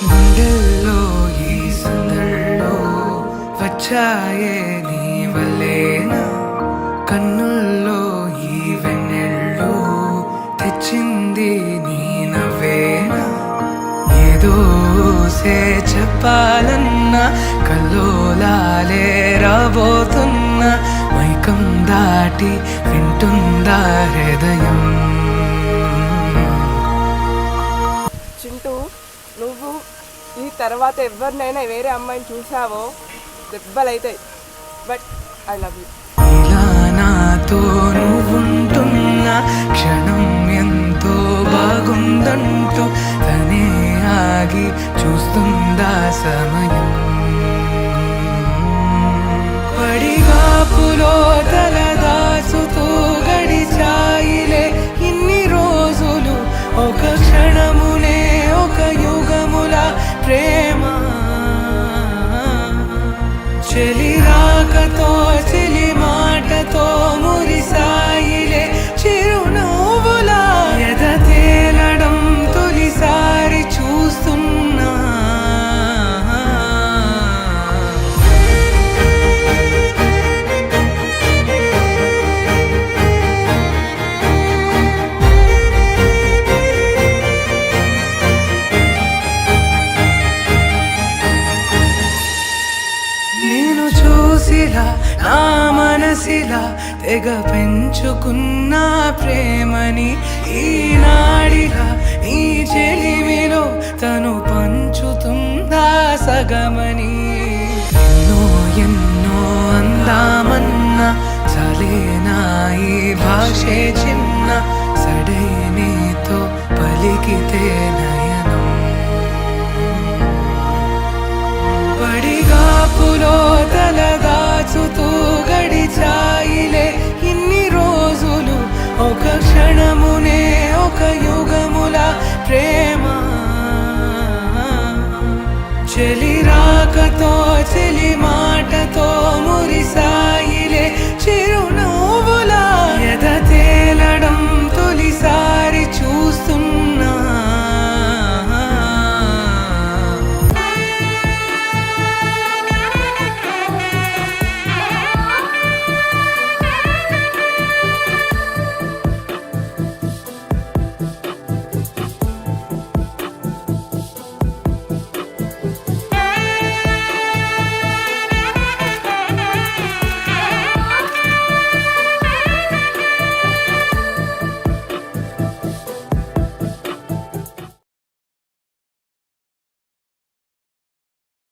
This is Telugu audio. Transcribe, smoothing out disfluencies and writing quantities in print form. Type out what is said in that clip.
గుండెల్లో ఈ సందళ్ళో వచ్చాయే నీ వల్లేనా, కన్నుల్లో ఈ వెన్నెళ్ళు తెచ్చింది నీ నవ్వేనా. ఏదో సే చెప్పాలన్నా కల్లోలాలే రాబోతున్నా, మైకం దాటి వింటుందా హృదయం. చింటూ, నువ్వు ఈ తర్వాత ఎవరినైనా వేరే అమ్మాయిని చూసావో దెబ్బలైతాయి. But I love you. ఇలా నాతో నువ్వుంటున్న క్షణం ఎంతో బాగుందంటూ తనే ఆగి చూస్తుందా సమయం. పడిగాపులో తల దాచుతూ గడిచాయిలే ఇన్ని రోజులు, ఒక క్షణమునే ఒక యుగముల ప్రేమ. చెలి రాకతో చెలి మాటతో మురిసాయిలే చిరునవ్వులా, ఎద తేలడం తొలిసారి చూస్తున్నా. నేను చూసిలా నా మనసిలా తెగ పెంచుకున్న ప్రేమని, ఈనాడిలా నీ చెలిమిలో తను పంచుతుందా సగమని. ఎన్నో ఎన్నో అందామన్నా చలేనా ఈ భాషే చిన్న, సడైనతో పలికితే నయనం. పడిగాపులో తల దాచుతూ గడిచాయిలే ఇన్ని రోజులు, ఒక క్షణమునే ఒక యుగముల ప్రేమ. చెలి రాకతో చెలి మాటతో మురిసాయి